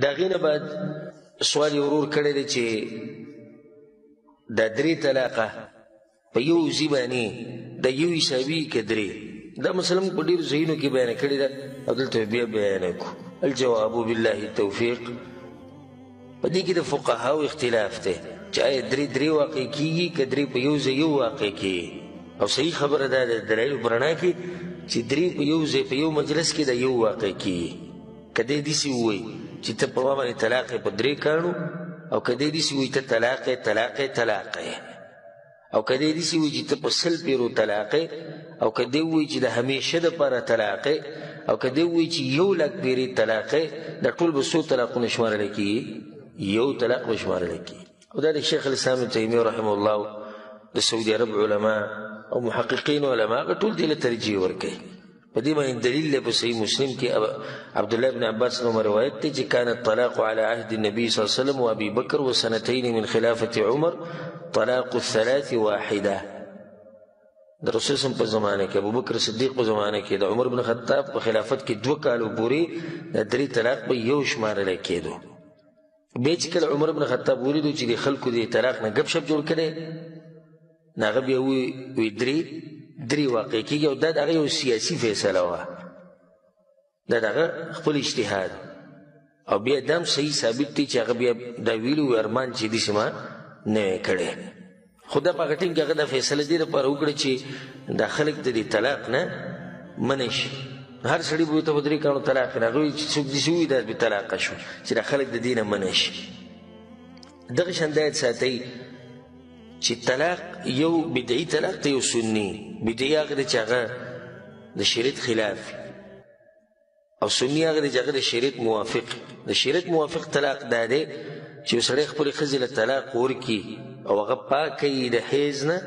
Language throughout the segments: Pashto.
دا غینه بعد سوال ورور کړی دی چې دا درې طلاقه په یو ځای باندې د یو حسابي که درې دا مثلا په ډېرو ځایونو کې بیانه کړې ده او دلته بیا بیانه کړو. الجواب بالله التوفیق. په دې کې د فقهاو اختلاف دی چې آیا درې واقع کېږي که درې په یو ځای یو واقع کېږي، او صحیح خبره دا د دلایلو په رڼا کې چې درې په یو ځای په یو مجلس کې د یو واقع کېږي. که دی داسې ووایي چې ته په ما باندې طلاق یې په درې کاڼو، او که دی داسې ووایي ته طلاق یې، او که دی داسې ووایي چې ته په 100 پیرو طلاق یې، او که دی ووایي چې د همیشه دپاره طلاق یې، او که دی ووایي چې 1,00,000 پیرې طلاق یې، دا ټول به څو طلاقونه شمارلی کېږي؟ یو طلاق به شمارلی کېږي. او دا د شیخ الاسلام ابن تیمیه رحمه الله د سعودي عرب علما او محققین علما هغه ټول دې له ترجیح ورکوي. په دې باندې دلیل دی په صحیح مسلم کې عبدالله بن عباس نوم روایت دی چې کان الطلاق على عهد النبي صلی الله علیه وسلم وابي بکر وسنتين من خلافة عمر طلاق الثلاث واحده. د رسول صلی په زمانه کې ابوبکر صدیق په زمانه کې د عمر بن خطاب په خلافت کې 2 کالو پورې د 3 طلاق به یو شمارل کېدو. بیا چې کله عمر بن خطاب ولیدو چې د خلکو د طلاق نه ګپ شپ جوړ کړي، نو هغه بیا وی درې واقع کېږي، او دا د هغه یو سیاسي فیصله وه، دا د هغه خپل اجتهاد. او بیا دا هم صحیح ثابت دی چې هغه بیا دا ویلي و ارمان چې داسې ما نه وی کړی. خو دا په هغه ټیم کې هغه دا فیصله دې دپاره وکړه چې دا خلک د دې طلاق نه منع شي. هر سړي به ورته په 3 کاڼو طلاق کړي، هغه وایي چې څوک داسې ووایي دا بې طلاقه شو، چې دا خلک د دې نه منع شي. دغه شان دا یاد ساتئ چې طلاق یو بدعي طلاق ته یو سني. بدعي هغه دی چې هغه د شریعت خلاف، او سني هغه دی چې هغه د شریعت موافق. د شریعت موافق طلاق دا دی چې یو سړی خپلې ښځې له طلاق ورکړي او هغه پاکه یي د حیض نه.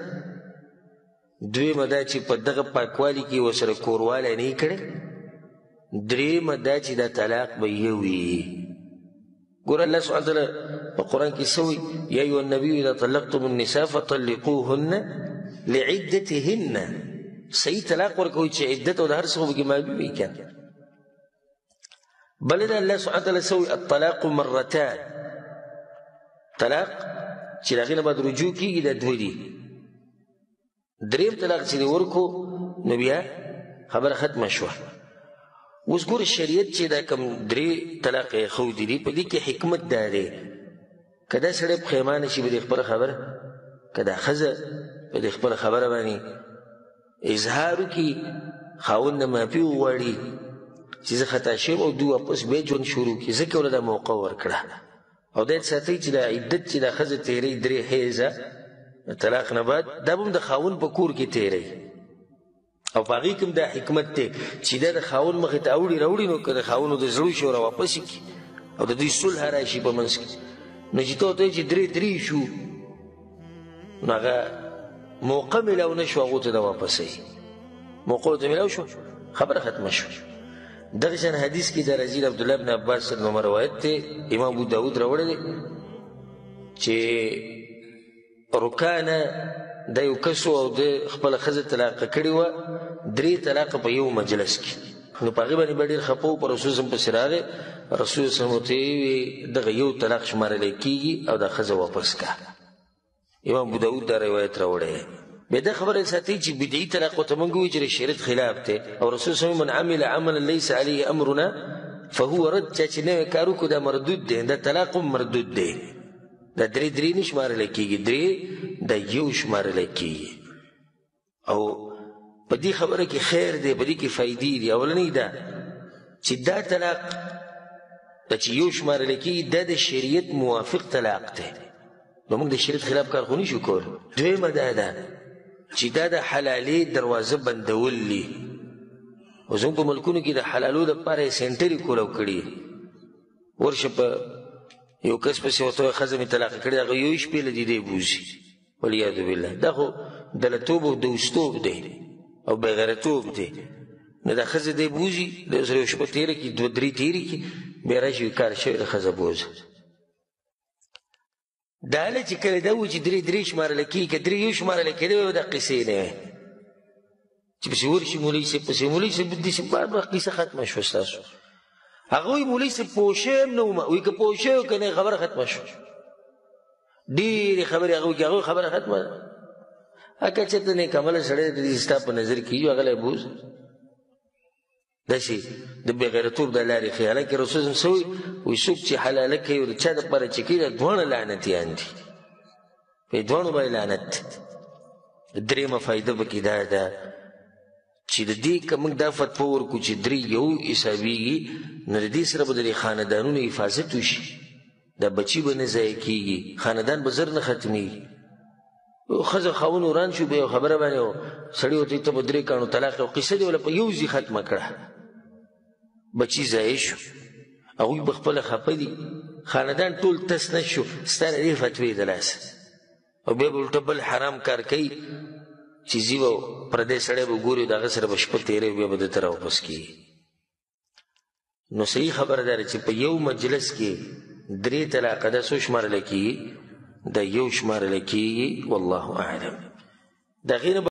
دویمه دا چې په دغه پاکوالي کې ورسره کوروالی نه یې کړی. درېیمه دا چې دا طلاق به یو وي. ګوره الله سبحانه وتعالی په قرآن کې څه وایي؟ یا ایها النبي اذا طلقتم النساء فطلقوهن لعدتهن. صحیح طلاق ورکوي چې عدت او د هر څه خو پکې معلوم وي که نه. بله دا الله سبحانه وتعالی څه وایي؟ الطلاق مرتان. طلاق چې د هغې نه باید رجوع کېږي دا 2 دي. درېیم طلاق چې دې ورکو نو بیا خبره ختمه شوه. اوس ګوره شریعت چې دا کوم 3 طلاق یې ښودي دي، په دې کې حکمت دا دی که دا سړی پښیمانه شي په دې خپله خبره، که دا ښځه په دې خپله خبره باندې اظهار وکړي، خاوند نه معافي وغواړي چې زه خطا شویم، او دوی واپس بیا ژوند شروع کړي، ځکه یې دا موقع ورکړه. او دا یې ساتئ چې دا عدت چې دا ښځه تېروي 3 حیضه طلاق نه بعد، دا به هم د خاوند په کور کې تېروي. او په هغې کې هم دا حکمت دی چې دا د خاوند مخې ته راوړي، نو که د خاوندو د زړو شي راواپس یې کړي او د دوی صلح راشي په منځ کې. نو چې ته ورته وایې چې 3 شو، نو هغه موقع میلاو نه شو هغو ته د واپسۍ. موقع ورته میلاو شو، خبره ختمه شوه. دغه شان حدیث کې دا راځي د عبدالله بن عباس نوم روایت دی، امام ابو داود راوړی دی چې رکانه دا یو کس و او د خپله ښځه طلاقه کړې وه 3 طلاقه په یو مجلس کې. نو په هغې باندې به ډېر خفه و، په رسول صلی پسې راغی. رسول صلی ورته ویې دغه یو طلاق شمارلی کېږي او دا ښځه واپس کا. امام ابو داود دا روایت راوړی. بیا دا خبره ساتئ چې بدعي طلاق ورته موږ ووایو چې د شریعت خلاف دی، او رسول صلی من عمل عملا لیس علیه امرنا فهو رد. چا چې نوی کار وکړو دا مردود دی، دا طلاق هم مردود دی. دا 3 نه شمارلی کېږي، 3 دا یو شمارلی کېږي. او په دې خبره کې خیر دی، په دې کې فایدې دي. اولنۍ دا چې دا طلاق دا چې یو شمارلی کېږي دا د شریعت موافق طلاق دی، نو موږ د شریعت خلاف کار خو نشو کول. دویمه دا ده چې دا د حلالۍ دروازه بندول دي. او زموږ په ملکونو کې د حلالو دپاره یې سینټرې کولاو کړي. ورشه په یو کس پسې ورته وایي ښځه مې طلاقه کړې، هغه یو شپې له دې بوځي، والعیاذ بالله. دا خو دلتوب او دوستوب دی او بېغیرتوب دی. نو دا ښځه دی بوځي، د سره یو شپه تېره کړي، 2-3 تېرې کړي، بیا راشي وي کار شوی د ښځه بوځه. دا هله چې کله دا وایي چې 3 شمارلی کېږي، که 3 یو شمارلی کېدی وی دا قصې نه وی چې پسې ورشي مولوي صاحب پسې مولوي صاحب داسې بار قصه ختمه شوه ستاسو. هغه وایي مولوي صاحب پوه شوی یم نه وم وایي که پوه شوی که نه خبره ختمه شوه ډېرې خبرې هغه وایي که هغه خبره ختمه ده که چېرته نیکعمله سړی دی ستا په نظر کې وي هغه لی بوز داسې د بېغیرتوب د لارې ښې حالانکې رسول صلی څه وایي وایي څوک چې حلاله کوي او د چا دپاره چې کوي دا دواړه لعنتیان دي په دواړو باندې لعنت دی درېیمه فایده پکې دا ده چې د دې که موږ دا فتوا ورکړو چې درې یو حسابېږي نو د دې سره به د دې خاندانونو حفاظت وشي دا بچي به نه ضایع کېږي خاندان به زر نه ختمېږي ښځه خاوند وران شو په یو خبره باندې سړي ورته ته په درې کاڼو طلاق یو قصه دې ولا په یو ځي ختمه کړه بچي ضایع شو هغوی به خپله خفه دي خاندان ټول تس نه شو ستا د دې فتوې د لاسه او بیا به الټه بل حرام کار کوي چې ځي به پردی سړی به ګوري د هغه سره به شپه تېروي بیا به ده ته راواپس کېږي نو صحیح خبره دا ده چې په یو مجلس کې درې طلاقه دا څو شمارله کېږي دا یو شمارله کېږي والله اعلم د هغې نه